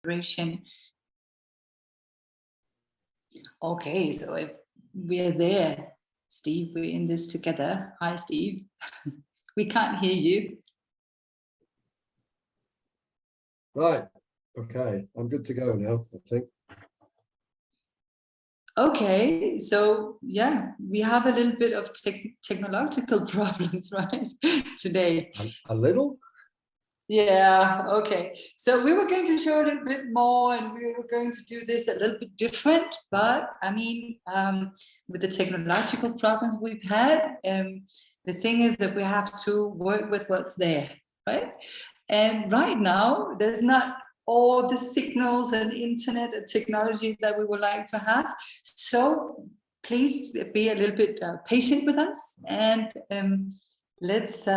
collaboration. Okay, so if we're there, Steve, we're in this together. Hi, Steve. We can't hear you. Right. Okay, I'm good to go now, I think. Okay, so yeah, we have a little bit of technological problems, right, today. A little? Yeah, okay. So we were going to show a little bit more and we were going to do this a little bit different, but I mean, with the technological problems we've had, the thing is that we have to work with what's there, right? And right now, there's not all the signals and internet and technology that we would like to have. So please be a little bit patient with us and let's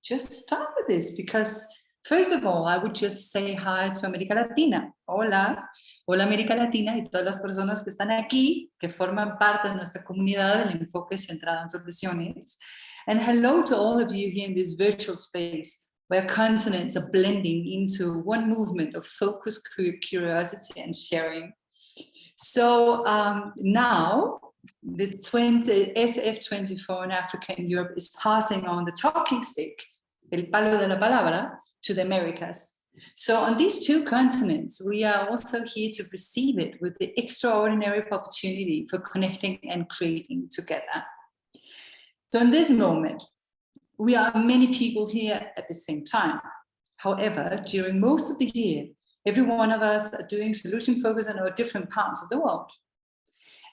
just start with this, because first of all, I would just say hi to América Latina. Hola, hola América Latina y todas las personas que están aquí, que forman parte de nuestra comunidad del enfoque centrado en soluciones. And hello to all of you here in this virtual space, where continents are blending into one movement of focus, curiosity, and sharing. So now, the SF24 in Africa and Europe is passing on the talking stick, el palo de la palabra, to the Americas. So on these two continents, we are also here to receive it with the extraordinary opportunity for connecting and creating together. So in this moment, we are many people here at the same time. However, during most of the year, every one of us are doing solution focus on our different parts of the world.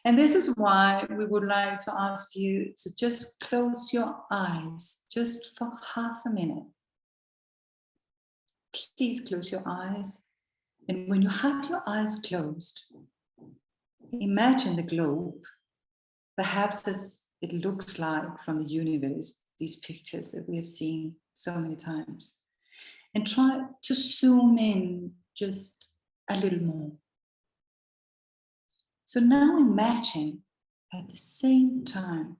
And this is why we would like to ask you to just close your eyes just for half a minute. Please close your eyes. And when you have your eyes closed, imagine the globe, perhaps as it looks like from the universe, these pictures that we have seen so many times. And try to zoom in just a little more. So now imagine at the same time,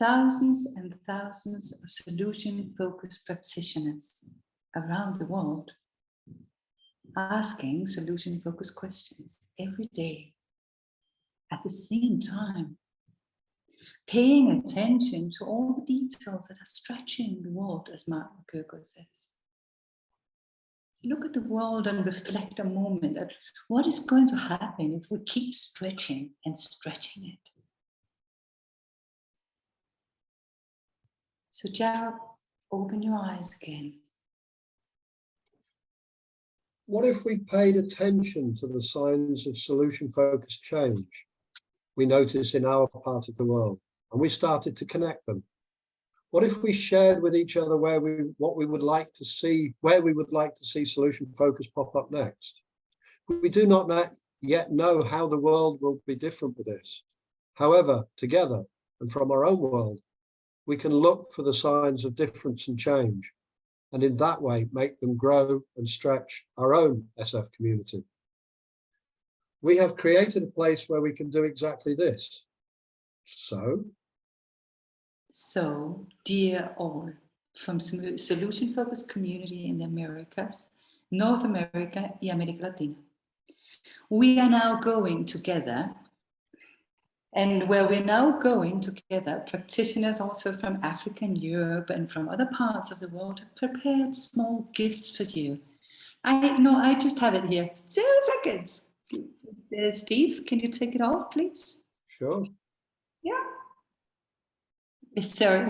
thousands and thousands of solution-focused practitioners around the world asking solution-focused questions every day at the same time, paying attention to all the details that are stretching the world, as Martin Kierkegaard says. Look at the world and reflect a moment at what is going to happen if we keep stretching and stretching it. So just open your eyes again. What if we paid attention to the signs of solution-focused change we notice in our part of the world, and we started to connect them? What if we shared with each other where we would like to see solution focus pop up next? We do not yet know how the world will be different with this. However, together and from our own world, we can look for the signs of difference and change, and in that way make them grow and stretch our own SF community. We have created a place where we can do exactly this. So, dear all, from solution-focused community in the Americas, North America y América Latina, we are now going together, and where we're now going together, practitioners also from Africa and Europe and from other parts of the world have prepared small gifts for you. I just have it here. 2 seconds. Steve, can you take it off, please? Sure. Yeah. Sorry,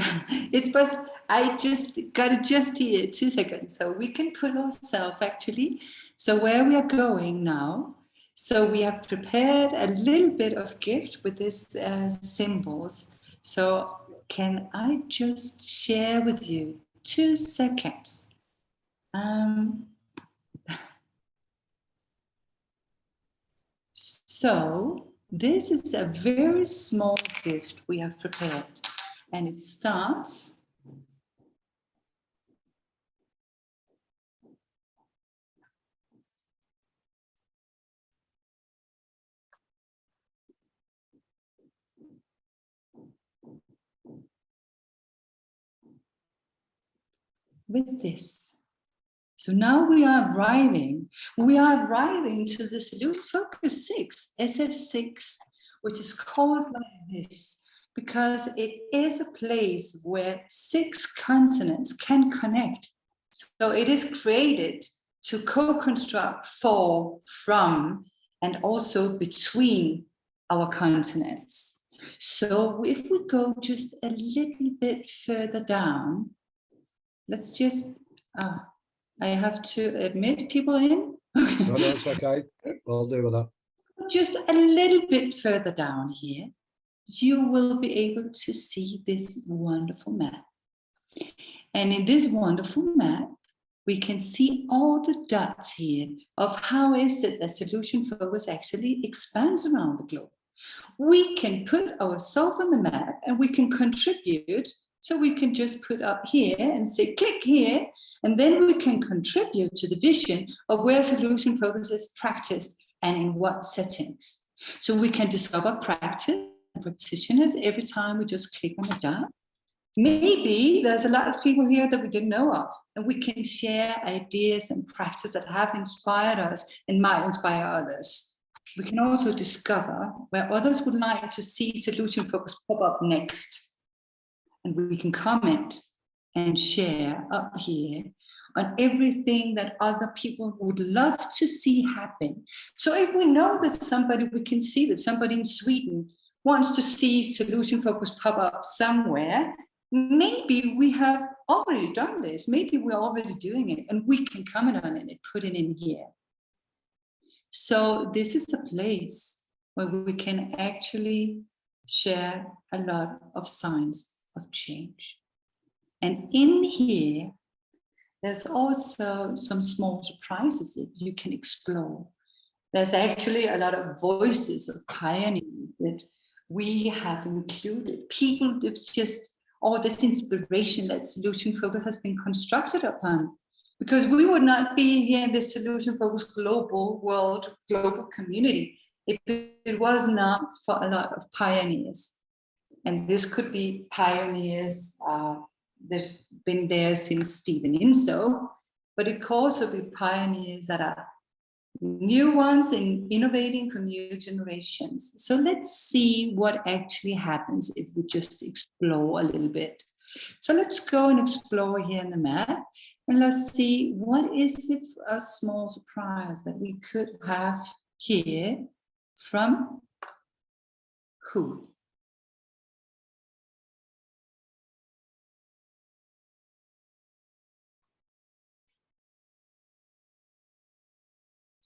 it's just, I just got it just here, 2 seconds. So we can put ourselves actually, so where we are going now, so we have prepared a little bit of gift with these symbols. So can I just share with you 2 seconds? So this is a very small gift we have prepared. And it starts with this. So now we are arriving to the solution focus 6, SF6, which is called like this because it is a place where 6 continents can connect. So it is created to co-construct for, from, and also between our continents. So if we go just a little bit further down, let's just, I have to admit people in. No, it's okay. I'll deal with that. Just a little bit further down here, you will be able to see this wonderful map. And in this wonderful map, we can see all the dots here of how is it that solution focus actually expands around the globe. We can put ourselves on the map and we can contribute. So we can just put up here and say, click here, and then we can contribute to the vision of where solution focus is practiced and in what settings. So we can discover practice and practitioners every time we just click on a dot. Maybe there's a lot of people here that we didn't know of, and we can share ideas and practice that have inspired us and might inspire others. We can also discover where others would like to see solution focus pop up next. And we can comment and share up here on everything that other people would love to see happen. So if we know that somebody, we can see that somebody in Sweden wants to see solution focus pop up somewhere, maybe we have already done this. Maybe we're already doing it and we can comment on it and put it in here. So this is a place where we can actually share a lot of signs of change. And in here, there's also some small surprises that you can explore. There's actually a lot of voices of pioneers that we have included. People that's just all this inspiration that solution focus has been constructed upon. Because we would not be here in this solution focus global world, global community, if it was not for a lot of pioneers. And this could be pioneers that've been there since Stephen Inso, but it could also be pioneers that are new ones in innovating for new generations. So let's see what actually happens if we just explore a little bit. So let's go and explore here in the map, and let's see what is it a small surprise that we could have here from who?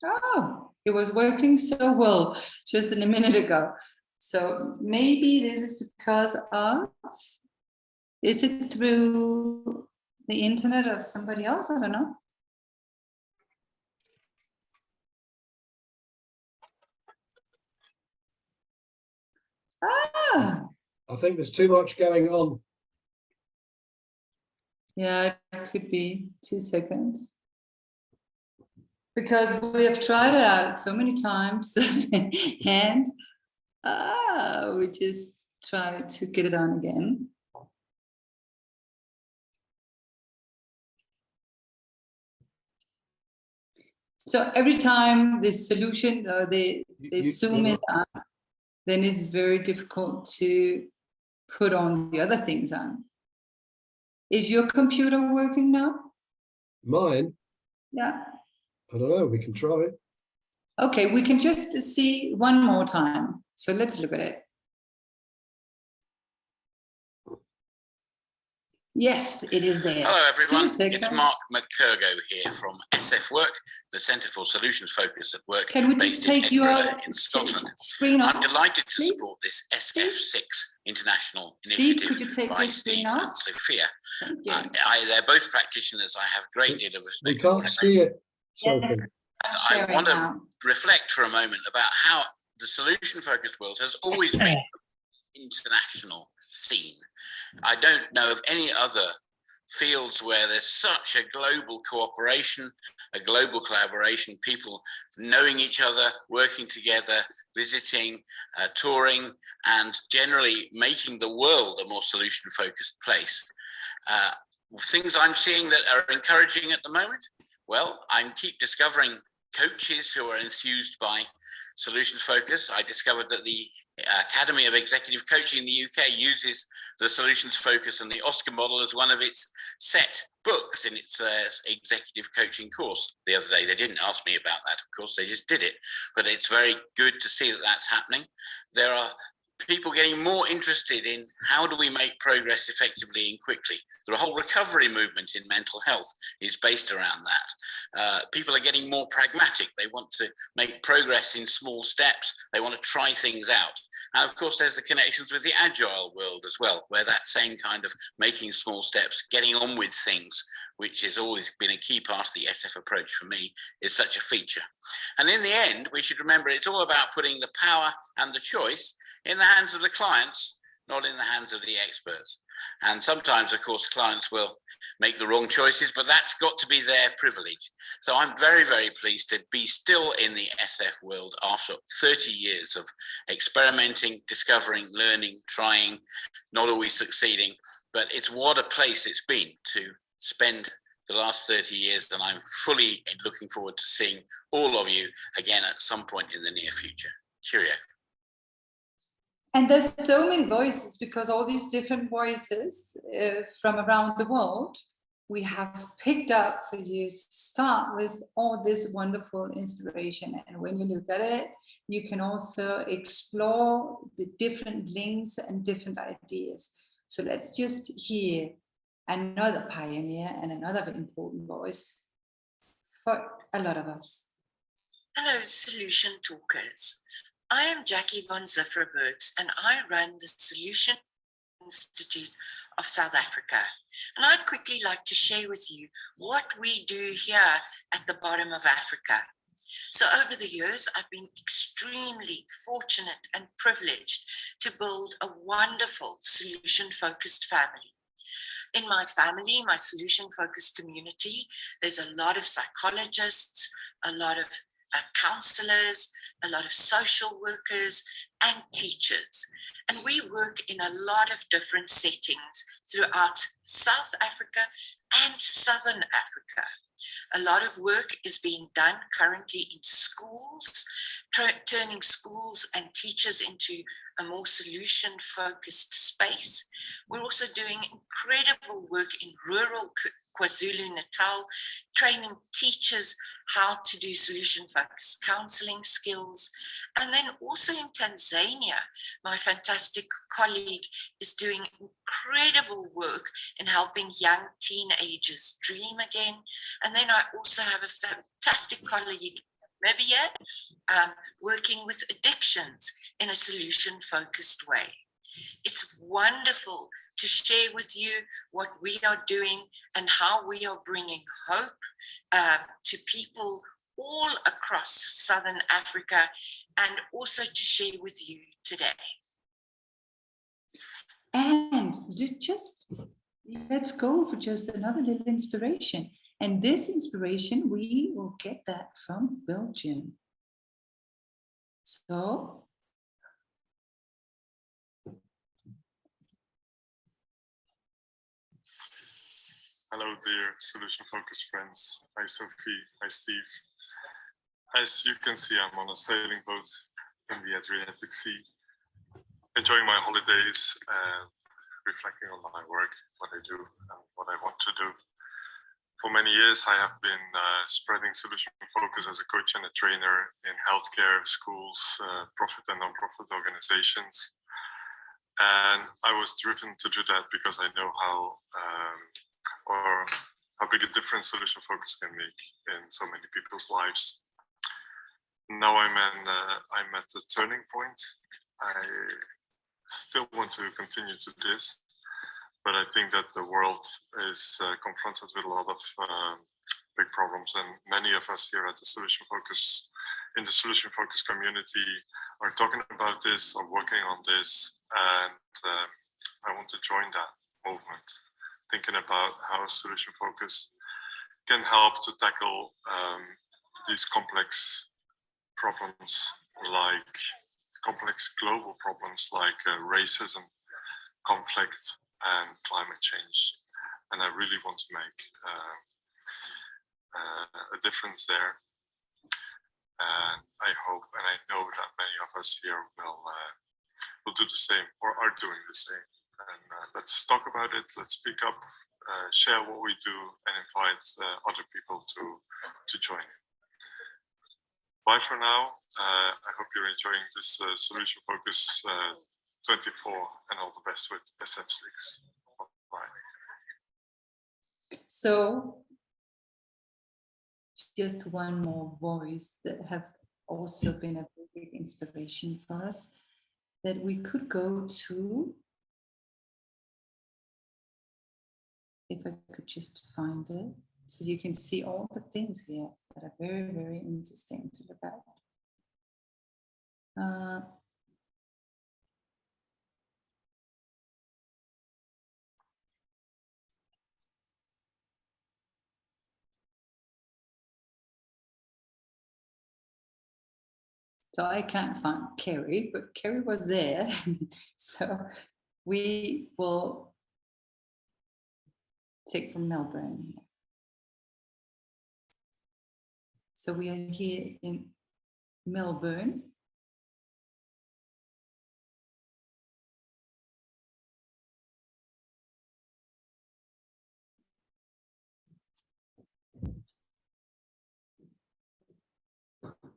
Oh, it was working so well just a minute ago. So maybe this is because of, is it through the internet of somebody else? I don't know. Ah. I think there's too much going on. Yeah, it could be 2 seconds. Because we have tried it out so many times and we just try to get it on again. So every time the solution, the Zoom is on, then it's very difficult to put on the other things on. Is your computer working now? Mine? Yeah. I don't know, we can try it. Okay, we can just see one more time. So let's look at it. Yes, it is there. Hello everyone, it's Mark McCurgo here from SF Work, the Centre for Solutions Focus at Work. Can we just take your screen off? I'm delighted to please? support this SF6 International Initiative could you take by your Steve screen off? and Sophia. Thank you. They're both practitioners I have a great deal of respect We can't see it, Sophie. Yes, I want to reflect for a moment about how the solution focused world has always been an international scene. I don't know of any other fields where there's such a global cooperation, a global collaboration, people knowing each other, working together, visiting, touring, and generally making the world a more solution-focused place. Things I'm seeing that are encouraging at the moment, Well, I keep discovering coaches who are enthused by solutions focus. I discovered that the Academy of Executive Coaching in the UK uses the solutions focus and the Oscar model as one of its set books in its executive coaching course. The other day, they didn't ask me about that, of course, they just did it. But it's very good to see that that's happening. There are people getting more interested in how do we make progress effectively and quickly. The whole recovery movement in mental health is based around that. People are getting more pragmatic. They want to make progress in small steps. They want to try things out. And of course, there's the connections with the agile world as well, where that same kind of making small steps, getting on with things, which has always been a key part of the SF approach for me, is such a feature. And in the end, we should remember it's all about putting the power and the choice in the hands of the clients, not in the hands of the experts. And sometimes, of course, clients will make the wrong choices, but that's got to be their privilege. So I'm very, very pleased to be still in the SF world after 30 years of experimenting, discovering, learning, trying, not always succeeding. But it's what a place it's been to spend the last 30 years, and I'm fully looking forward to seeing all of you again at some point in the near future. Cheerio. And there's so many voices, because all these different voices from around the world, we have picked up for you to start with all this wonderful inspiration. And when you look at it, you can also explore the different links and different ideas. So let's just hear another pioneer and another important voice for a lot of us. Hello, solution talkers. I am Jackie von Zifferbergs, and I run the Solution Institute of South Africa. And I'd quickly like to share with you what we do here at the bottom of Africa. So over the years, I've been extremely fortunate and privileged to build a wonderful solution-focused family. In my family, my solution-focused community, there's a lot of psychologists, a lot of counselors, a lot of social workers, and teachers. And we work in a lot of different settings throughout South Africa and Southern Africa. A lot of work is being done currently in schools, turning schools and teachers into a more solution-focused space. We're also doing incredible work in rural KwaZulu-Natal, training teachers how to do solution-focused counseling skills. And then also in Tanzania, my fantastic colleague is doing incredible work in helping young teenagers dream again. And then I also have a fantastic colleague, Namibia, working with addictions in a solution-focused way. It's wonderful to share with you what we are doing and how we are bringing hope to people all across Southern Africa, and also to share with you today. And let's go for just another little inspiration. And this inspiration, we will get that from Belgium. So, hello, dear solution-focused friends. Hi, Sophie. Hi, Steve. As you can see, I'm on a sailing boat in the Adriatic Sea, enjoying my holidays and reflecting on my work, what I do, and what I want to do. For many years, I have been spreading solution focus as a coach and a trainer in healthcare, schools, profit and non-profit organizations. And I was driven to do that because I know how big a difference solution focus can make in so many people's lives. Now I'm at the turning point. I still want to continue to do this, but I think that the world is confronted with a lot of big problems, and many of us here at the solution focus, in the solution focus community, are talking about this or working on this, and I want to join that movement, thinking about how solution focus can help to tackle these complex problems, like complex global problems like racism, conflict, and climate change. And I really want to make a difference there. And I hope and I know that many of us here will do the same or are doing the same. And let's talk about it. Let's speak up, share what we do, and invite other people to join in. Bye for now. I hope you're enjoying this Solution Focus 24 and all the best with SF6. Bye. So just one more voice that have also been a big inspiration for us, that we could go to, if I could just find it, so you can see all the things here that are very, very interesting to look at. So I can't find Kerry, but Kerry was there. So we will take from Melbourne. So we are here in Melbourne.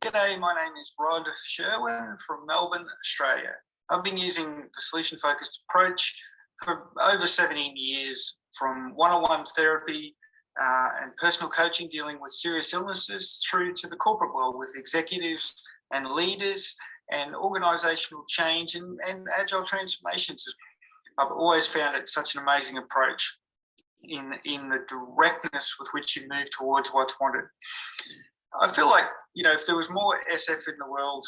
G'day, my name is Rod Sherwin from Melbourne, Australia. I've been using the solution-focused approach for over 17 years, from one-on-one therapy and personal coaching dealing with serious illnesses through to the corporate world with executives and leaders and organisational change and agile transformations. I've always found it such an amazing approach in the directness with which you move towards what's wanted. I feel like, you know, if there was more SF in the world,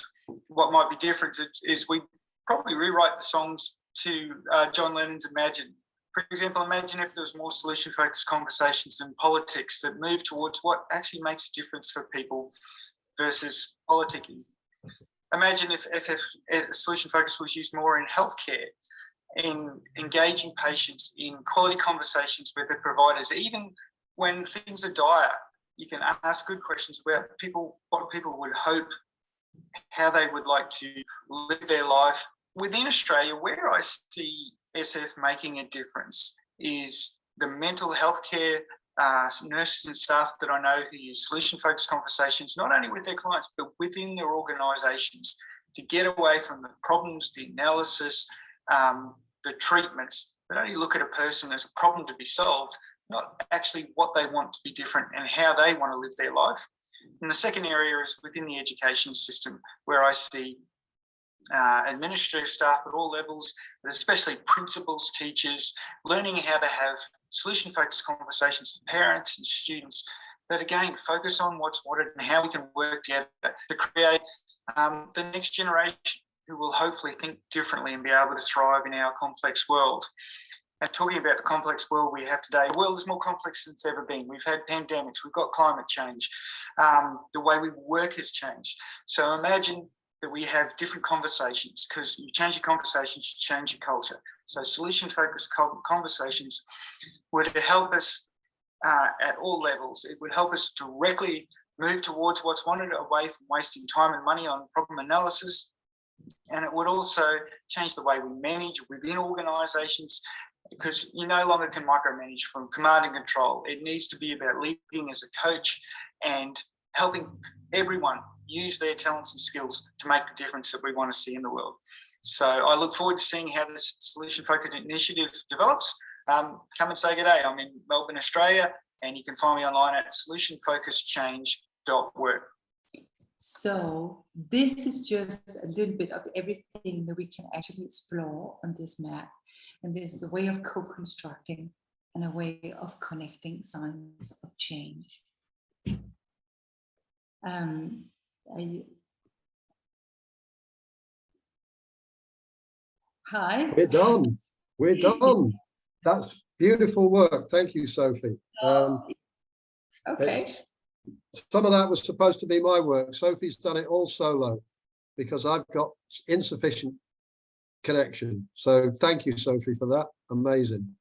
what might be different is we probably rewrite the songs to John Lennon's Imagine. For example, imagine if there was more solution-focused conversations in politics that move towards what actually makes a difference for people versus politicking. Imagine if solution focus was used more in healthcare, in engaging patients in quality conversations with their providers, even when things are dire. You can ask good questions about what people would hope, how they would like to live their life. Within Australia, where I see SF making a difference is the mental health care nurses and staff that I know who use solution-focused conversations, not only with their clients, but within their organisations, to get away from the problems, the analysis, the treatments, but only look at a person as a problem to be solved, not actually what they want to be different and how they want to live their life. And the second area is within the education system, where I see administrative staff at all levels, but especially principals, teachers, learning how to have solution-focused conversations with parents and students that, again, focus on what's wanted and how we can work together to create the next generation who will hopefully think differently and be able to thrive in our complex world. And talking about the complex world we have today, the world is more complex than it's ever been. We've had pandemics, we've got climate change, the way we work has changed. So imagine that we have different conversations, because you change your conversations, you change your culture. So solution-focused conversations would help us at all levels. It would help us directly move towards what's wanted, away from wasting time and money on problem analysis. And it would also change the way we manage within organisations, because you no longer can micromanage from command and control. It needs to be about leading as a coach and helping everyone use their talents and skills to make the difference that we want to see in the world. So I look forward to seeing how this solution-focused initiative develops. Come and say good day. I'm in Melbourne, Australia, and you can find me online at solutionfocuschange.work. So this is just a little bit of everything that we can actually explore on this map. And this is a way of co-constructing and a way of connecting signs of change. Hi. We're done. We're done. That's beautiful work. Thank you, Sophie. Okay. Some of that was supposed to be my work. Sophie's done it all solo because I've got insufficient connection. So thank you, Sophie, for that. Amazing.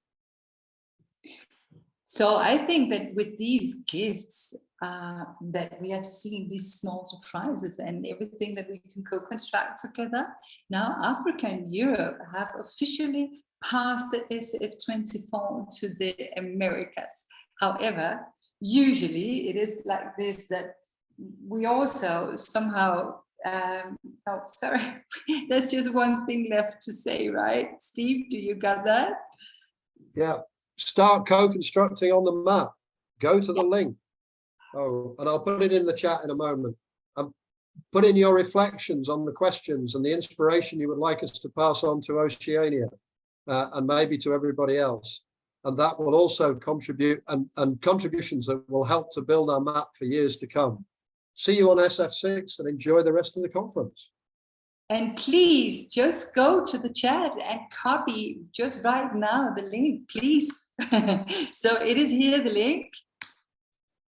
So I think that with these gifts that we have seen, these small surprises and everything that we can co-construct together, now Africa and Europe have officially passed the SF24 to the Americas. However, usually it is like this, that we also somehow, oh, sorry, there's just one thing left to say, right? Steve, do you got that? Yeah. Start co-constructing on the map. Go to the link. Oh, and I'll put it in the chat in a moment. Put in your reflections on the questions and the inspiration you would like us to pass on to Oceania and maybe to everybody else. And that will also contribute and contributions that will help to build our map for years to come. See you on SF6 and enjoy the rest of the conference. And please just go to the chat and copy just right now the link, please. So it is here, the link.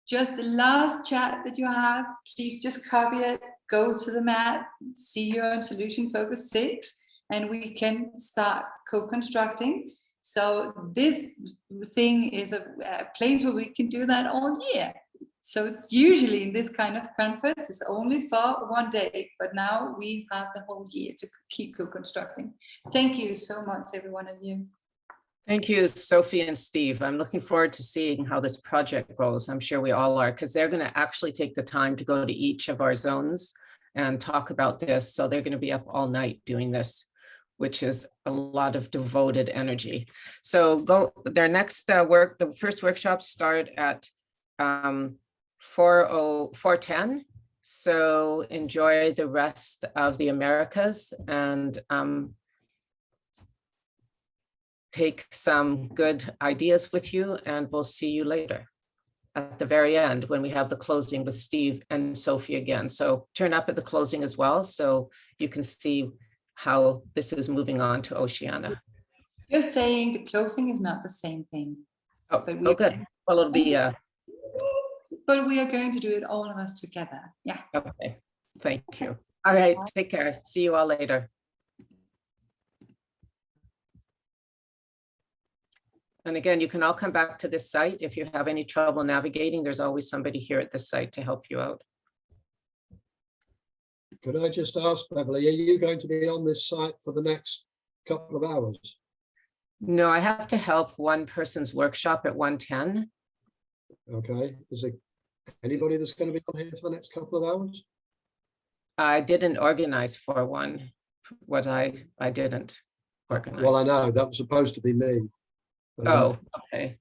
Just the last chat that you have, please just copy it, go to the map, see you on Solution Focus 6, and we can start co-constructing. So this thing is a place where we can do that all year. So usually in this kind of conference, it's only for one day, but now we have the whole year to keep co-constructing. Thank you so much, every one of you. Thank you, Sophie and Steve. I'm looking forward to seeing how this project goes. I'm sure we all are, because they're going to actually take the time to go to each of our zones and talk about this. So they're going to be up all night doing this, which is a lot of devoted energy. So their next the first workshops start at 4:10. So enjoy the rest of the Americas and take some good ideas with you, and we'll see you later at the very end when we have the closing with Steve and Sophie again. So turn up at the closing as well, so you can see how this is moving on to Oceania. Just saying the closing is not the same thing. Oh, good. Well, it'll be but we are going to do it all of us together. Yeah. okay. Thank you. All right, take care. See you all later. And again, you can all come back to this site. If you have any trouble navigating, there's always somebody here at this site to help you out. Could I just ask, Beverly, are you going to be on this site for the next couple of hours? No, I have to help one person's workshop at 1:10. Okay. Is there anybody that's going to be on here for the next couple of hours? I didn't organize for one. I didn't organize. Well, I know that was supposed to be me. Oh, okay.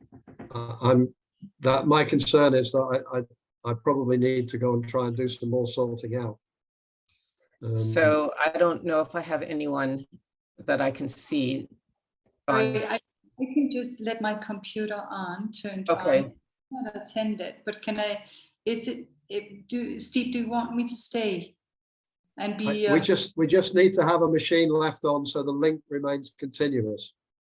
My concern is that I probably need to go and try and do some more sorting out. So I don't know if I have anyone that I can see. I can just let my computer turned okay. on. I'm not attended, but can I? Steve, do you want me to stay and be? We just need to have a machine left on so the link remains continuous.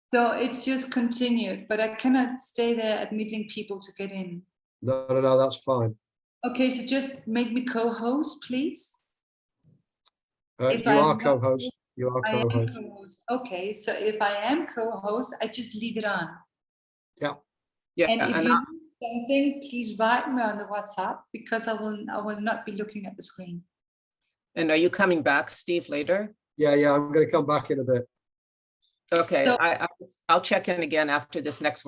So it's just continued, but I cannot stay there admitting people to get in. No, that's fine. Okay, so just make me co-host, please. You are co-host. You are co-host. Okay, so if I am co-host, I just leave it on. Yeah. Yeah. And if you need something, please write me on the WhatsApp, because I will not be looking at the screen. And are you coming back, Steve, later? Yeah, I'm going to come back in a bit. Okay, So, I'll check in again after this next work.